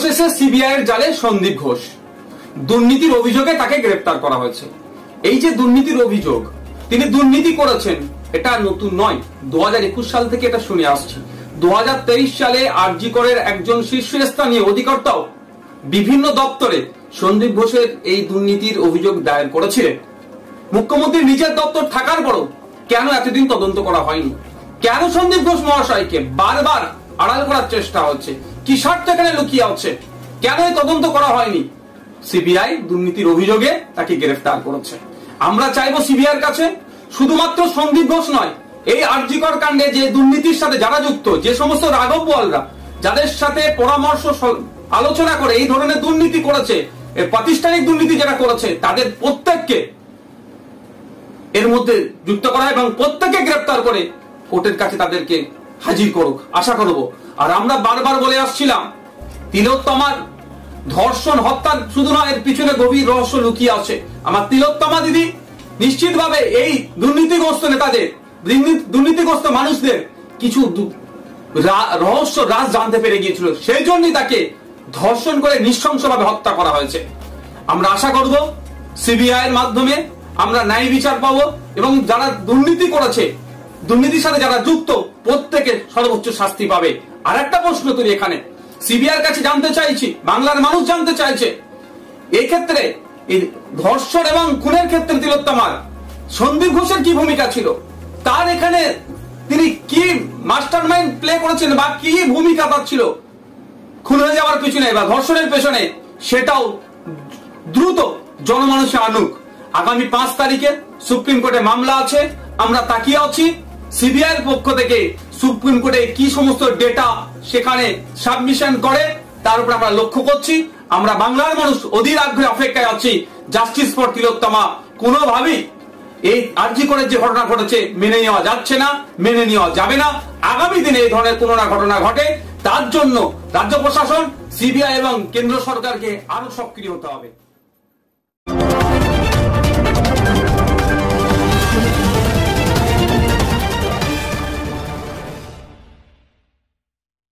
অবশেষে সিবিআই এর জালে সন্দীপ ঘোষ দুর্নীতির অভিযোগে তাকে গ্রেফতার করা হয়েছে। এই যে দুর্নীতির অভিযোগ, তিনি দুর্নীতি করেছেন এটা নতুন নয়, 2021 সাল থেকে এটা শুনে আসছি। 2023 সালে আরজি করের একজন শীর্ষস্থানীয় অধিকর্তাও বিভিন্ন দপ্তরে সন্দীপ ঘোষের এই দুর্নীতির অভিযোগ দায়ের করেছিলেন। মুখ্যমন্ত্রীর নিজের দপ্তর থাকার পরও কেন এতদিন তদন্ত করা হয়নি? কেন সন্দীপ ঘোষ মহাশয়কে বারবার আড়াল করার চেষ্টা হচ্ছে? কি স্বার্থ এখানে লুকিয়ে আছে? কেন এই তদন্ত করা হয়নি? সিবিআই দুর্নীতির অভিযোগে তাকে গ্রেফতার করেছে। আমরা চাইবো সিবিআই এর কাছে শুধুমাত্র সন্দীপ ঘোষ নয়, এই আরজি কর কাণ্ডে যে দুর্নীতির সাথে যারা যুক্ত, যে সমস্ত রাঘব বোয়ালরা যাদের সাথে পরামর্শ আলোচনা করে এই ধরনের দুর্নীতি করেছে, প্রাতিষ্ঠানিক দুর্নীতি যারা করেছে, তাদের প্রত্যেককে এর মধ্যে যুক্ত করা এবং প্রত্যেককে গ্রেফতার করে কোর্টের কাছে তাদেরকে হাজির করুক, আশা করব। আর আমরা বারবার বলে আসছিলাম, তিলোত্তমার ধর্ষণ হত্যার শুধু নয়, এর পিছনে গভীর রহস্য লুকিয়ে আছে। আমার তিলোত্তমা দিদি নিশ্চিতভাবে এই দুর্নীতিগ্রস্ত নেতাদের, দুর্নীতিগ্রস্ত মানুষদের কিছু রহস্য রাজ জানতে পেরে গিয়েছিল, সেই জন্যই তাকে ধর্ষণ করে নৃশংসভাবে হত্যা করা হয়েছে। আমরা আশা করব সিবিআই এর মাধ্যমে আমরা ন্যায় বিচার পাবো এবং যারা দুর্নীতি করেছে, দুর্নীতির সাথে যারা যুক্ত, প্রত্যেকে সর্বোচ্চ শাস্তি পাবে। আর একটা প্রশ্ন তুলি এখানে, সিবিআই এর কাছে জানতে চাইছি, বাংলার মানুষ জানতে চাইছে, এই ক্ষেত্রে ধর্ষণ এবং খুনের ক্ষেত্রে তিলোত্তমার সন্দীপ ঘোষের কি ভূমিকা ছিল? তার এখানে তিনি কি মাস্টার মাইন্ড প্লে করেছেন বা কি ভূমিকা তার ছিল খুন হয়ে যাওয়ার পিছনে বা ধর্ষণের পেছনে, সেটাও দ্রুত জনমানুষে আনুক। আগামী 5 তারিখে সুপ্রিম কোর্টে মামলা আছে, আমরা তাকিয়ে আছি সিবিআই এর পক্ষ থেকে সুপ্রিম কোর্টে কি সমস্ত ডেটা সেখানে সাবমিশন করে, তার উপর আমরা লক্ষ্য করছি। আমরা বাংলার মানুষ অধীর আগ্রহে অপেক্ষায় আছি। জাস্টিস ফর তিলোত্তমা কোনোভাবেই এই আরজি করের যে ঘটনা ঘটেছে মেনে নেওয়া যাচ্ছে না, মেনে নেওয়া যাবে না। আগামী দিনে এই ধরনের কোনো না ঘটনা ঘটে, তার জন্য রাজ্য প্রশাসন, সিবিআই এবং কেন্দ্র সরকারকে আরো সক্রিয় হতে হবে।